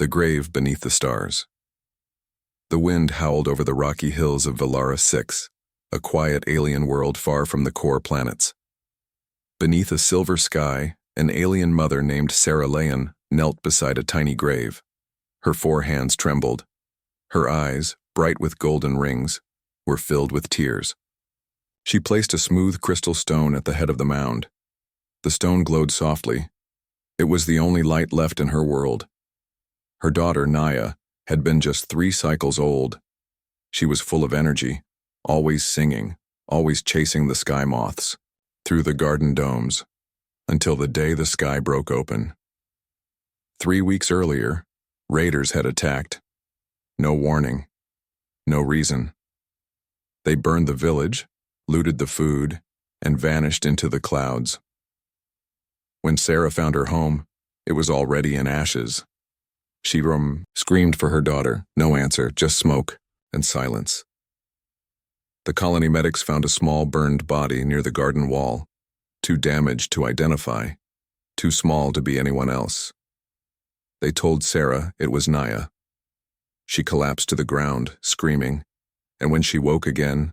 The grave beneath the stars. The wind howled over the rocky hills of Valara 6, a quiet alien world far from the core planets. Beneath a silver sky, an alien mother named Sarah Leon knelt beside a tiny grave. Her forehands trembled. Her eyes, bright with golden rings, were filled with tears. She placed a smooth crystal stone at the head of the mound. The stone glowed softly. It was the only light left in her world. Her daughter, Naya, had been just 3 cycles old. She was full of energy, always singing, always chasing the sky moths, through the garden domes, until the day the sky broke open. 3 weeks earlier, raiders had attacked. No warning, no reason. They burned the village, looted the food, and vanished into the clouds. When Sarah found her home, it was already in ashes. She screamed for her daughter. No answer, just smoke and silence. The colony medics found a small burned body near the garden wall, too damaged to identify, too small to be anyone else. They told Sarah it was Naya. She collapsed to the ground, screaming, and when she woke again,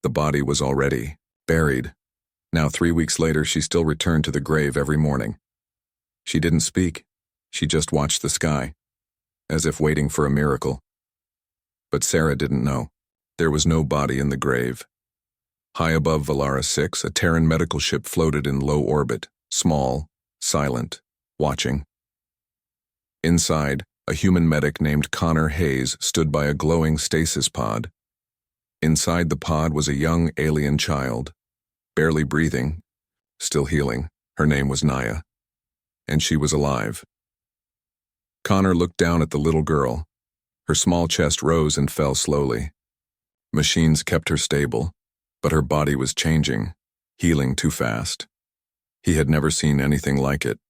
the body was already buried. Now 3 weeks later, she still returned to the grave every morning. She didn't speak. She just watched the sky, as if waiting for a miracle. But Sarah didn't know. There was no body in the grave. High above Valara 6, a Terran medical ship floated in low orbit, small, silent, watching. Inside, a human medic named Connor Hayes stood by a glowing stasis pod. Inside the pod was a young alien child, barely breathing, still healing. Her name was Naya, and she was alive. Connor looked down at the little girl. Her small chest rose and fell slowly. Machines kept her stable, but her body was changing, healing too fast. He had never seen anything like it.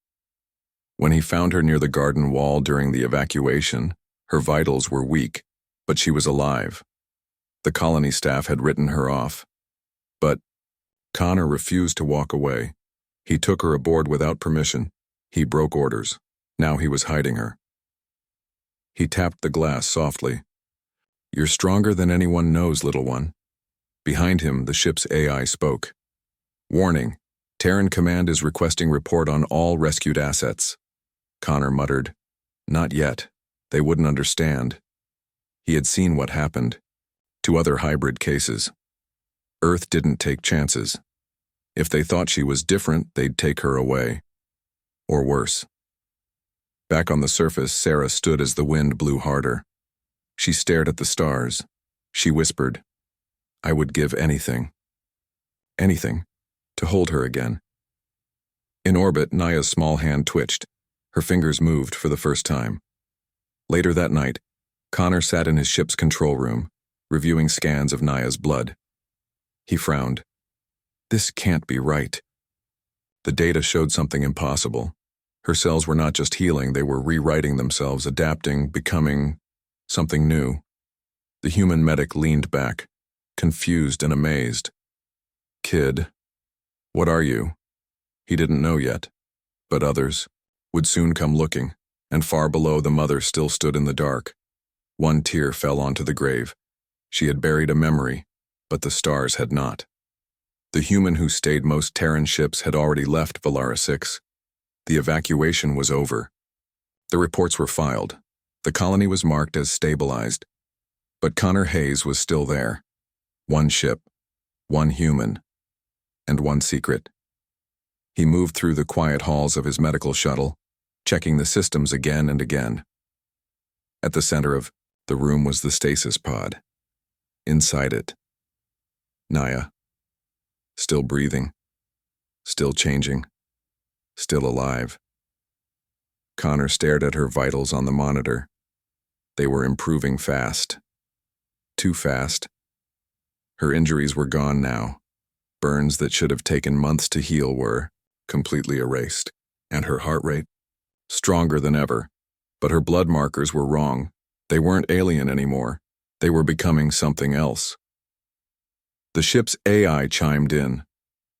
When he found her near the garden wall during the evacuation, her vitals were weak, but she was alive. The colony staff had written her off. But Connor refused to walk away. He took her aboard without permission. He broke orders. Now he was hiding her. He tapped the glass softly. "You're stronger than anyone knows, little one." Behind him, the ship's AI spoke. "Warning, Terran Command is requesting report on all rescued assets." Connor muttered, "Not yet. They wouldn't understand." He had seen what happened to other hybrid cases. Earth didn't take chances. If they thought she was different, they'd take her away. Or worse. Back on the surface, Sarah stood as the wind blew harder. She stared at the stars. She whispered, "I would give anything, to hold her again." In orbit, Naya's small hand twitched. Her fingers moved for the first time. Later that night, Connor sat in his ship's control room, reviewing scans of Naya's blood. He frowned. This can't be right. The data showed something impossible. Her cells were not just healing, they were rewriting themselves, adapting, becoming something new. The human medic leaned back, confused and amazed. "Kid, what are you?" He didn't know yet, but others would soon come looking, and far below the mother still stood in the dark. One tear fell onto the grave. She had buried a memory, but the stars had not. The human who stayed most Terran ships had already left Valara 6. The evacuation was over. The reports were filed. The colony was marked as stabilized. But Connor Hayes was still there. One ship, one human, and one secret. He moved through the quiet halls of his medical shuttle, checking the systems again and again. At the center of the room was the stasis pod. Inside it, Naya. Still breathing, still changing, still alive. Connor stared at her vitals on the monitor. They were improving fast. Too fast. Her injuries were gone now. Burns that should have taken months to heal were completely erased. And her heart rate? Stronger than ever. But her blood markers were wrong. They weren't alien anymore. They were becoming something else. The ship's AI chimed in.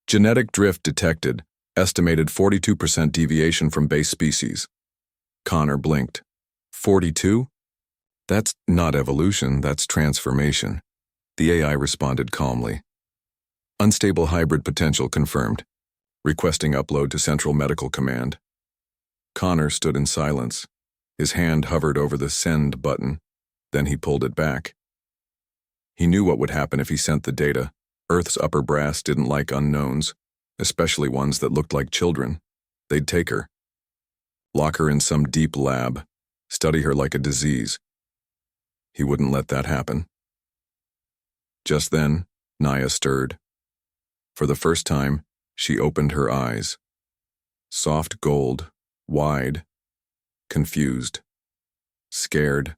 Genetic drift detected. Estimated 42% deviation from base species. Connor blinked. 42? That's not evolution, that's transformation. The AI responded calmly. Unstable hybrid potential confirmed. Requesting upload to Central Medical Command. Connor stood in silence. His hand hovered over the send button, then he pulled it back. He knew what would happen if he sent the data. Earth's upper brass didn't like unknowns, especially ones that looked like children. They'd take her. Lock her in some deep lab, study her like a disease. He wouldn't let that happen. Just then, Naya stirred. For the first time, she opened her eyes. Soft gold, wide, confused, scared.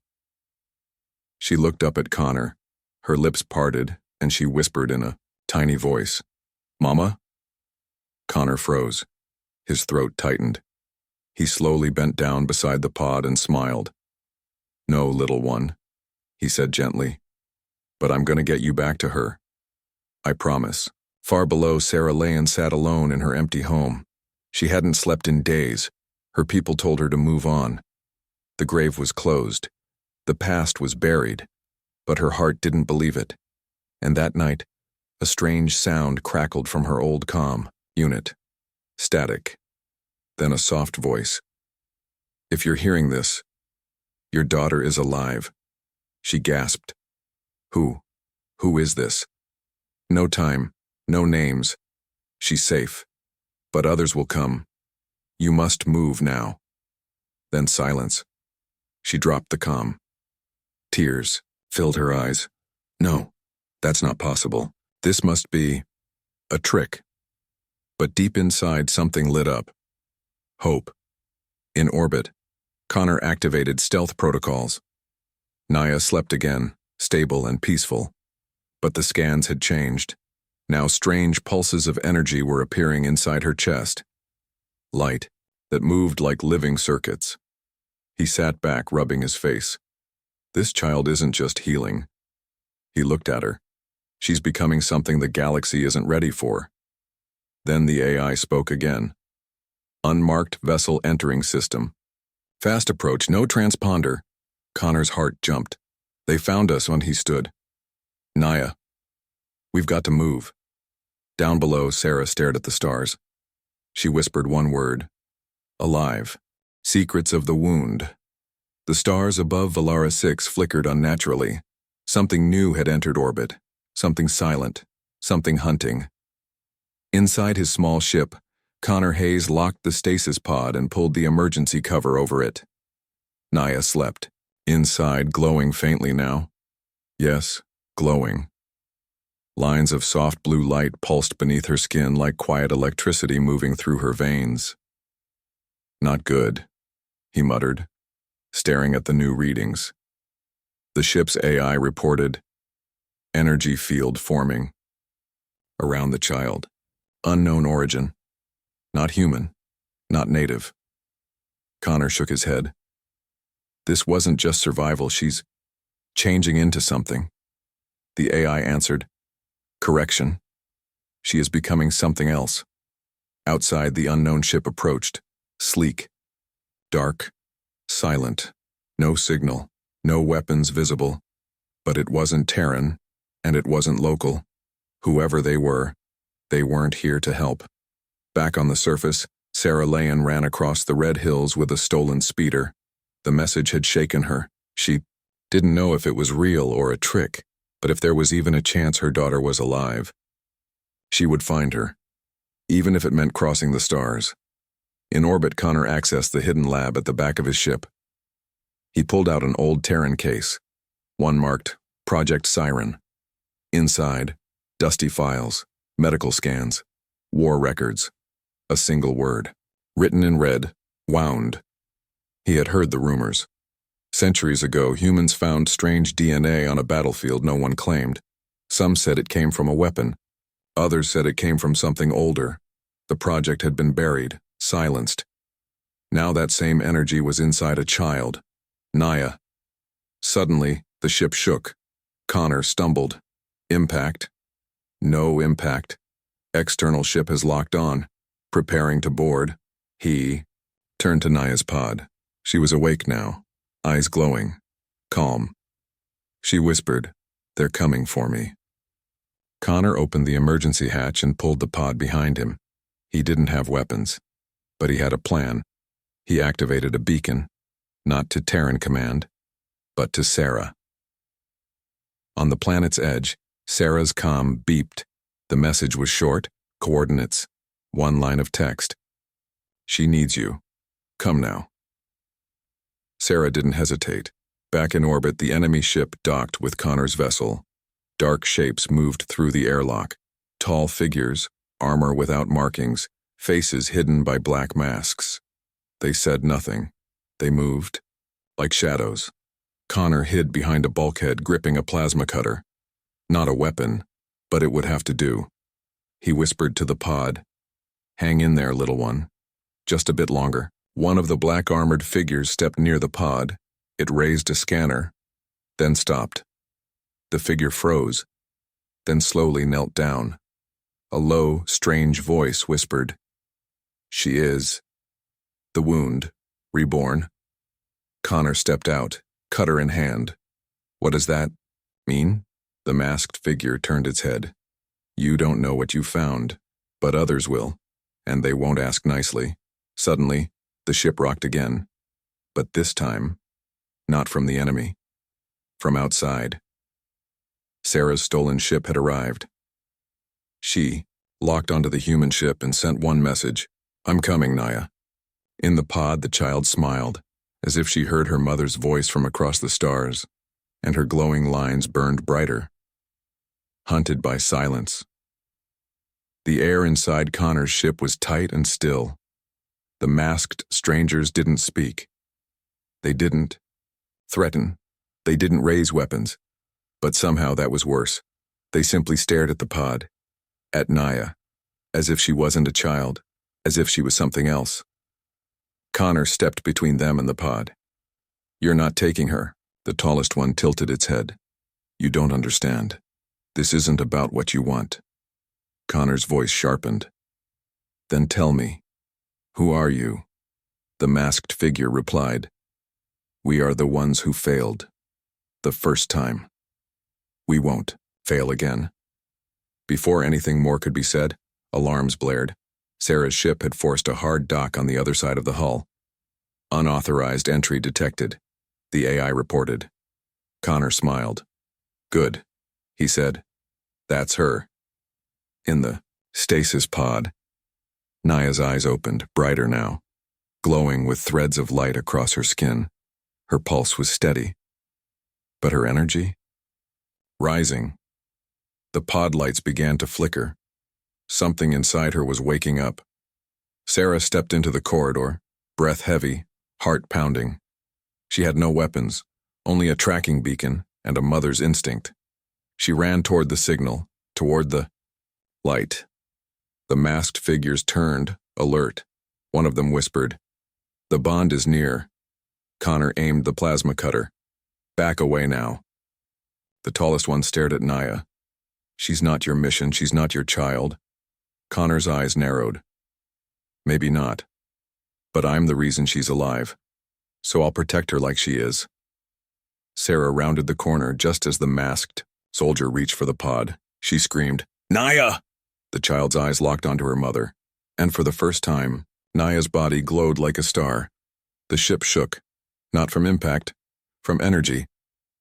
She looked up at Connor. Her lips parted, and she whispered in a tiny voice, "Mama?" Connor froze. His throat tightened. He slowly bent down beside the pod and smiled. "No, little one," he said gently, "but I'm going to get you back to her. I promise." Far below, Sarah Layan sat alone in her empty home. She hadn't slept in days. Her people told her to move on. The grave was closed. The past was buried. But her heart didn't believe it. And that night, a strange sound crackled from her old comm unit. Static. Then a soft voice. "If you're hearing this, your daughter is alive." She gasped. Who? Who is this? No time. No names. She's safe. But others will come. You must move now. Then silence. She dropped the comm. Tears filled her eyes. No, that's not possible. This must be a trick. But deep inside, something lit up. Hope. In orbit, Connor activated stealth protocols. Naya slept again, stable and peaceful. But the scans had changed. Now strange pulses of energy were appearing inside her chest. Light that moved like living circuits. He sat back, rubbing his face. This child isn't just healing. He looked at her. She's becoming something the galaxy isn't ready for. Then the AI spoke again. Unmarked vessel entering system. Fast approach, no transponder. Connor's heart jumped. They found us when he stood. Naya. We've got to move. Down below, Sarah stared at the stars. She whispered one word. Alive. Secrets of the wound. The stars above Valara 6 flickered unnaturally. Something new had entered orbit. Something silent. Something hunting. Inside his small ship, Connor Hayes locked the stasis pod and pulled the emergency cover over it. Naya slept. Inside, glowing faintly now. Yes, glowing. Lines of soft blue light pulsed beneath her skin like quiet electricity moving through her veins. Not good, he muttered, staring at the new readings. The ship's AI reported, energy field forming. Around the child. Unknown origin. Not human. Not native. Connor shook his head. This wasn't just survival, she's changing into something. The AI answered, correction. She is becoming something else. Outside, the unknown ship approached, sleek, dark, silent, no signal, no weapons visible. But it wasn't Terran, and it wasn't local. Whoever they weren't here to help. Back on the surface, Sarah Layan ran across the red hills with a stolen speeder. The message had shaken her. She didn't know if it was real or a trick, but if there was even a chance her daughter was alive, she would find her, even if it meant crossing the stars. In orbit, Connor accessed the hidden lab at the back of his ship. He pulled out an old Terran case, one marked Project Siren. Inside, dusty files, medical scans, war records. A single word, written in red, wound. He had heard the rumors. Centuries ago, humans found strange DNA on a battlefield no one claimed. Some said it came from a weapon. Others said it came from something older. The project had been buried, silenced. Now that same energy was inside a child, Naya. Suddenly, the ship shook. Connor stumbled. Impact. No impact. External ship has locked on. Preparing to board. He turned to Naya's pod. She was awake now, eyes glowing, calm. She whispered, "They're coming for me." Connor opened the emergency hatch and pulled the pod behind him. He didn't have weapons, but he had a plan. He activated a beacon, not to Terran Command, but to Sarah. On the planet's edge, Sarah's comm beeped. The message was short, coordinates, one line of text. "She needs you. Come now." Sarah didn't hesitate. Back in orbit, the enemy ship docked with Connor's vessel. Dark shapes moved through the airlock. Tall figures, armor without markings, faces hidden by black masks. They said nothing. They moved, like shadows. Connor hid behind a bulkhead, gripping a plasma cutter. Not a weapon, but it would have to do. He whispered to the pod, "Hang in there, little one. Just a bit longer." One of the black-armored figures stepped near the pod. It raised a scanner, then stopped. The figure froze, then slowly knelt down. A low, strange voice whispered, "She is. The wound, reborn." Connor stepped out, cutter in hand. "What does that mean?" The masked figure turned its head. "You don't know what you found, but others will, and they won't ask nicely." Suddenly, the ship rocked again, but this time, not from the enemy. From outside. Sarah's stolen ship had arrived. She locked onto the human ship and sent one message, "I'm coming, Naya." In the pod, the child smiled, as if she heard her mother's voice from across the stars, and her glowing lines burned brighter. Hunted by silence. The air inside Connor's ship was tight and still. The masked strangers didn't speak. They didn't threaten. They didn't raise weapons. But somehow that was worse. They simply stared at the pod, at Naya, as if she wasn't a child, as if she was something else. Connor stepped between them and the pod. "You're not taking her." The tallest one tilted its head. "You don't understand. This isn't about what you want." Connor's voice sharpened. "Then tell me, who are you?" The masked figure replied, "We are the ones who failed. The first time. We won't fail again." Before anything more could be said, alarms blared. Sarah's ship had forced a hard dock on the other side of the hull. "Unauthorized entry detected," the AI reported. Connor smiled. "Good," he said. "That's her." In the stasis pod, Naya's eyes opened, brighter now, glowing with threads of light across her skin. Her pulse was steady. But her energy? Rising. The pod lights began to flicker. Something inside her was waking up. Sarah stepped into the corridor, breath heavy, heart pounding. She had no weapons, only a tracking beacon and a mother's instinct. She ran toward the signal, toward the light. The masked figures turned, alert. One of them whispered, "The bond is near." Connor aimed the plasma cutter. "Back away now." The tallest one stared at Naya. "She's not your mission, she's not your child." Connor's eyes narrowed. "Maybe not. But I'm the reason she's alive. So I'll protect her like she is." Sarah rounded the corner just as the masked soldier reached for the pod. She screamed, "Naya!" The child's eyes locked onto her mother, and for the first time, Naya's body glowed like a star. The ship shook, not from impact, from energy.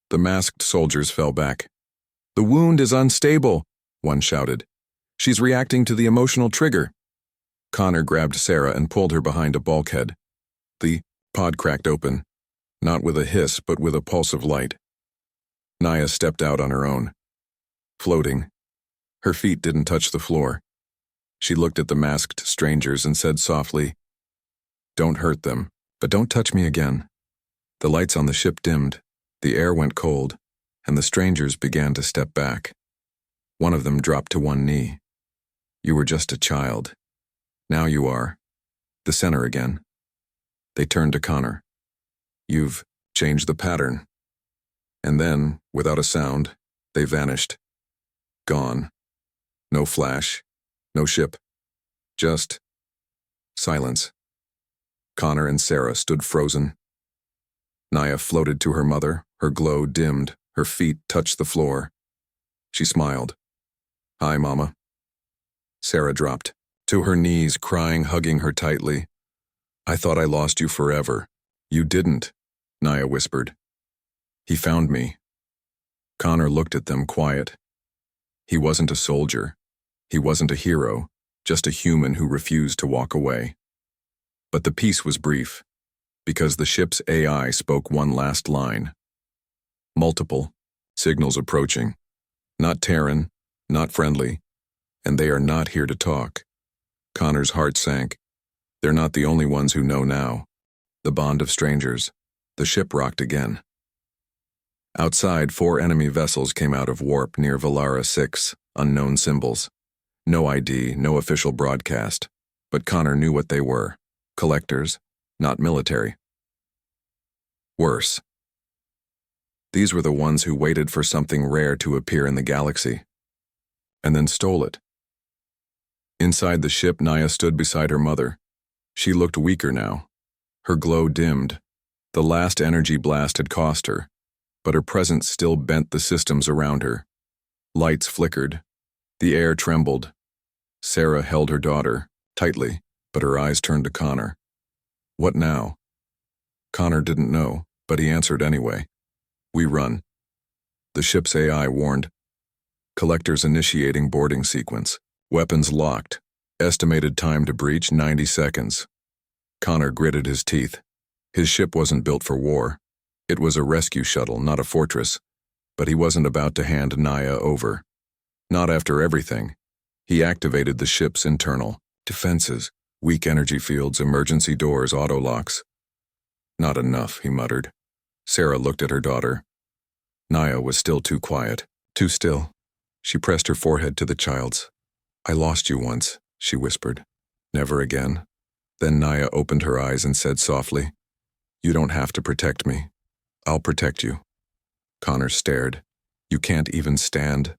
The masked soldiers fell back. "The wound is unstable," one shouted. "She's reacting to the emotional trigger." Connor grabbed Sarah and pulled her behind a bulkhead. The pod cracked open, not with a hiss but with a pulse of light. Naya stepped out on her own, floating. Her feet didn't touch the floor. She looked at the masked strangers and said softly, "Don't hurt them, but don't touch me again." The lights on the ship dimmed, the air went cold, and the strangers began to step back. One of them dropped to one knee. "You were just a child. Now you are the center again." They turned to Connor. "You've changed the pattern." And then, without a sound, they vanished. Gone. No flash, no ship. Just silence. Connor and Sarah stood frozen. Naya floated to her mother, her glow dimmed, her feet touched the floor. She smiled. "Hi, Mama." Sarah dropped to her knees, crying, hugging her tightly. "I thought I lost you forever." "You didn't," Naya whispered. "He found me." Connor looked at them, quiet. He wasn't a soldier. He wasn't a hero, just a human who refused to walk away. But the peace was brief, because the ship's AI spoke one last line. "Multiple signals approaching. Not Terran, not friendly, and they are not here to talk." Connor's heart sank. They're not the only ones who know now. The bond of strangers. The ship rocked again. Outside, 4 enemy vessels came out of warp near Valara 6, unknown symbols. No ID, no official broadcast, but Connor knew what they were. Collectors, not military. Worse. These were the ones who waited for something rare to appear in the galaxy, and then stole it. Inside the ship, Naya stood beside her mother. She looked weaker now. Her glow dimmed. The last energy blast had cost her, but her presence still bent the systems around her. Lights flickered. The air trembled. Sarah held her daughter tightly, but her eyes turned to Connor. What now? Connor didn't know, but he answered anyway. "We run." The ship's AI warned. Collectors initiating boarding sequence. Weapons locked. Estimated time to breach 90 seconds. Connor gritted his teeth. His ship wasn't built for war. It was a rescue shuttle, not a fortress. But he wasn't about to hand Naya over. Not after everything. He activated the ship's internal defenses, weak energy fields, emergency doors, auto locks. "Not enough," he muttered. Sarah looked at her daughter. Naya was still too quiet, too still. She pressed her forehead to the child's. "I lost you once," she whispered. "Never again." Then Naya opened her eyes and said softly, "You don't have to protect me. I'll protect you." Connor stared. "You can't even stand."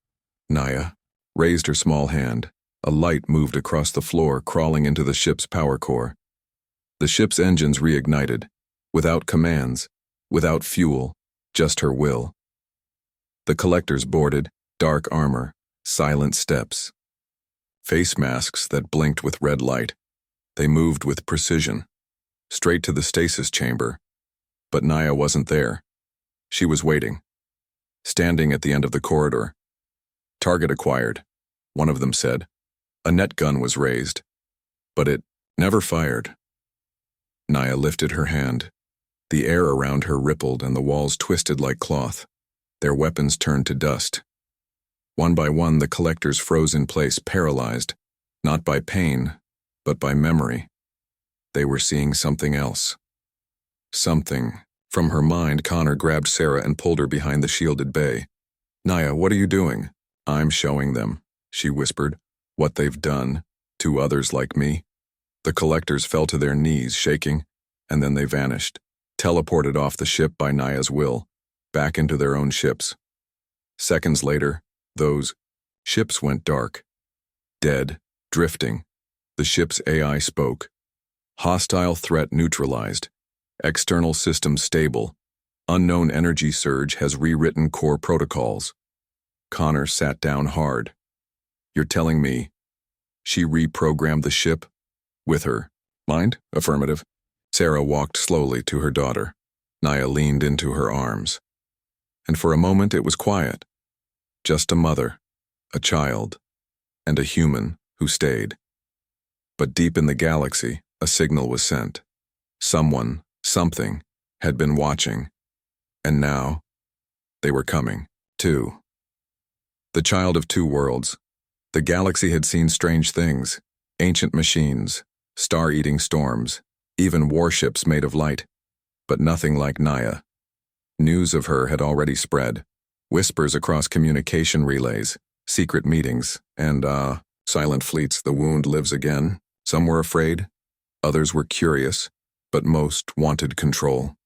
Naya raised her small hand. A light moved across the floor, crawling into the ship's power core. The ship's engines reignited, without commands, without fuel, just her will. The collectors boarded, dark armor, silent steps. Face masks that blinked with red light. They moved with precision, straight to the stasis chamber. But Naya wasn't there. She was waiting, standing at the end of the corridor. "Target acquired," one of them said. A net gun was raised, but it never fired. Naya lifted her hand. The air around her rippled and the walls twisted like cloth. Their weapons turned to dust. One by one, the collectors froze in place, paralyzed, not by pain, but by memory. They were seeing something else. Something. From her mind, Connor grabbed Sarah and pulled her behind the shielded bay. "Naya, what are you doing?" "I'm showing them," she whispered, "what they've done to others like me." The collectors fell to their knees, shaking, and then they vanished, teleported off the ship by Naya's will, back into their own ships. Seconds later, those ships went dark. Dead, drifting. The ship's AI spoke. Hostile threat neutralized. External systems stable. Unknown energy surge has rewritten core protocols. Connor sat down hard. "You're telling me she reprogrammed the ship with her mind?" "Affirmative." Sarah walked slowly to her daughter. Naya leaned into her arms. And for a moment it was quiet. Just a mother, a child, and a human who stayed. But deep in the galaxy, a signal was sent. Someone, something, had been watching. And now, they were coming, too. The child of two worlds. The galaxy had seen strange things. Ancient machines, star-eating storms, even warships made of light. But nothing like Naya. News of her had already spread. Whispers across communication relays, secret meetings, and, silent fleets. The wound lives again. Some were afraid, others were curious, but most wanted control.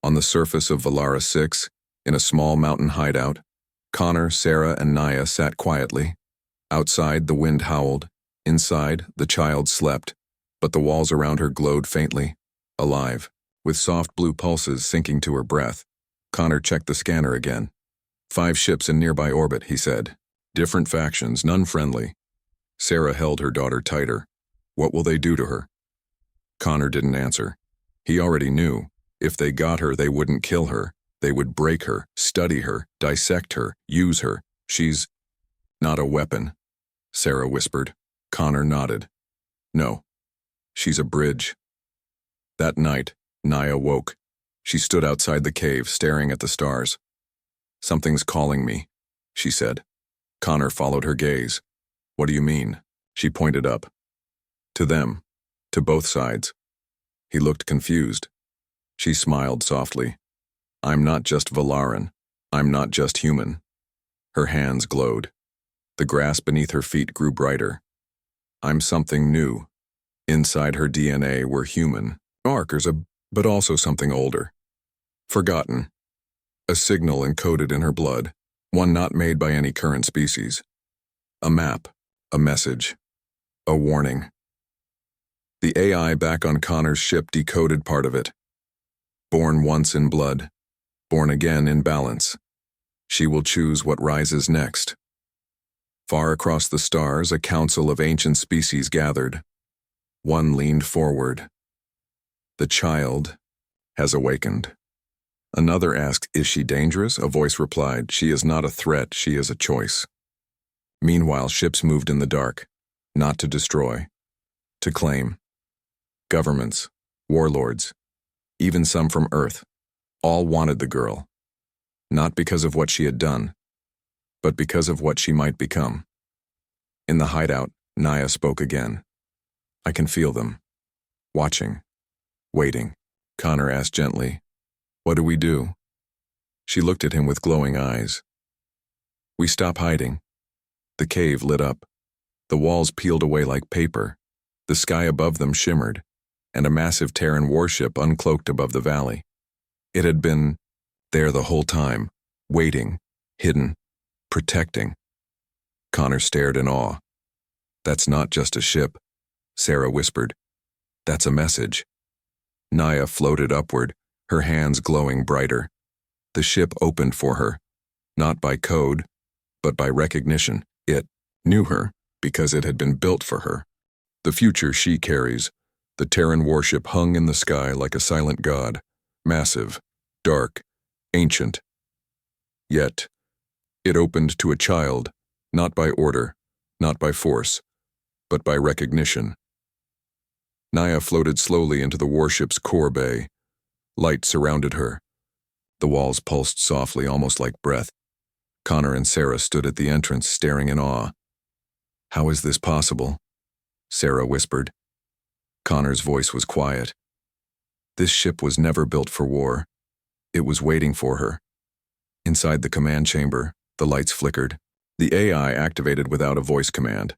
On the surface of Valara 6, in a small mountain hideout, Connor, Sarah, and Naya sat quietly. Outside, the wind howled. Inside, the child slept, but the walls around her glowed faintly, alive. with soft blue pulses sinking to her breath. Connor checked the scanner again. 5 ships in nearby orbit, he said. Different factions, none friendly. Sarah held her daughter tighter. What will they do to her? Connor didn't answer. He already knew. If they got her, they wouldn't kill her. They would break her, study her, dissect her, use her. She's not a weapon, Sarah whispered. Connor nodded. No. She's a bridge. That night, Naya woke. She stood outside the cave, staring at the stars. Something's calling me, she said. Connor followed her gaze. What do you mean? She pointed up. To them. To both sides. He looked confused. She smiled softly. I'm not just Valaran. I'm not just human. Her hands glowed. The grass beneath her feet grew brighter. I'm something new. Inside her DNA were human markers, but also something older. Forgotten. A signal encoded in her blood, one not made by any current species. A map, a message, a warning. The AI back on Connor's ship decoded part of it. Born once in blood, born again in balance. She will choose what rises next. Far across the stars, a council of ancient species gathered. One leaned forward. The child has awakened. Another asked, is she dangerous? A voice replied, she is not a threat, she is a choice. Meanwhile, ships moved in the dark, not to destroy, to claim. Governments, warlords, even some from Earth, all wanted the girl. Not because of what she had done, but because of what she might become. In the hideout, Naya spoke again. I can feel them. Watching. Waiting. Connor asked gently, what do we do? She looked at him with glowing eyes. We stop hiding. The cave lit up. The walls peeled away like paper. The sky above them shimmered, and a massive Terran warship uncloaked above the valley. It had been there the whole time, waiting, hidden, protecting. Connor stared in awe. That's not just a ship, Sarah whispered. That's a message. Naya floated upward, her hands glowing brighter. The ship opened for her, not by code, but by recognition. It knew her because it had been built for her. The future she carries. The Terran warship hung in the sky like a silent god, massive, dark, ancient. Yet, it opened to a child, not by order, not by force, but by recognition. Naya floated slowly into the warship's core bay. Light surrounded her. The walls pulsed softly, almost like breath. Connor and Sarah stood at the entrance, staring in awe. How is this possible? Sarah whispered. Connor's voice was quiet. This ship was never built for war. It was waiting for her. Inside the command chamber, the lights flickered. The AI activated without a voice command.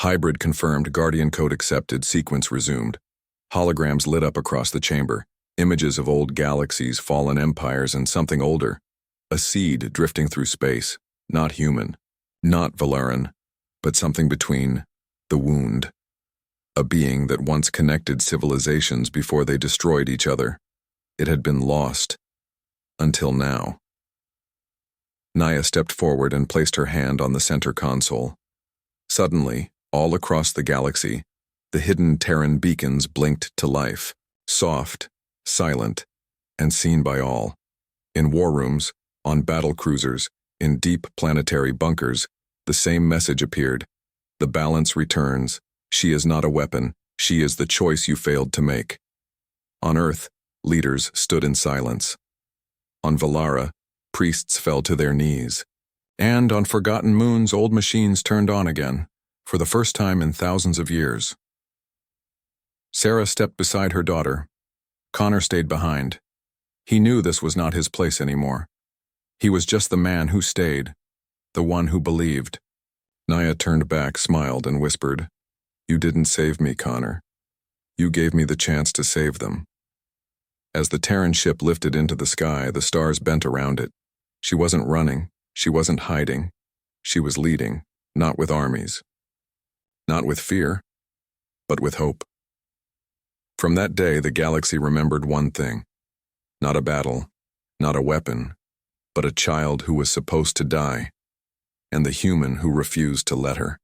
Hybrid confirmed, Guardian code accepted, sequence resumed. Holograms lit up across the chamber. Images of old galaxies, fallen empires, and something older. A seed drifting through space. Not human. Not Valaran. But something between. The wound. A being that once connected civilizations before they destroyed each other. It had been lost. Until now. Naya stepped forward and placed her hand on the center console. Suddenly, all across the galaxy, the hidden Terran beacons blinked to life. Soft, silent, and seen by all. In war rooms, on battle cruisers, in deep planetary bunkers, the same message appeared. The balance returns. She is not a weapon. She is the choice you failed to make. On Earth, leaders stood in silence. On Valara, priests fell to their knees. And on forgotten moons, old machines turned on again, for the first time in thousands of years. Sarah stepped beside her daughter. Connor stayed behind. He knew this was not his place anymore. He was just the man who stayed, the one who believed. Naya turned back, smiled, and whispered, You didn't save me, Connor. You gave me the chance to save them. As the Terran ship lifted into the sky, the stars bent around it. She wasn't running. She wasn't hiding. She was leading, not with armies. Not with fear, but with hope. From that day, the galaxy remembered one thing. Not a battle, not a weapon, but a child who was supposed to die, and the human who refused to let her.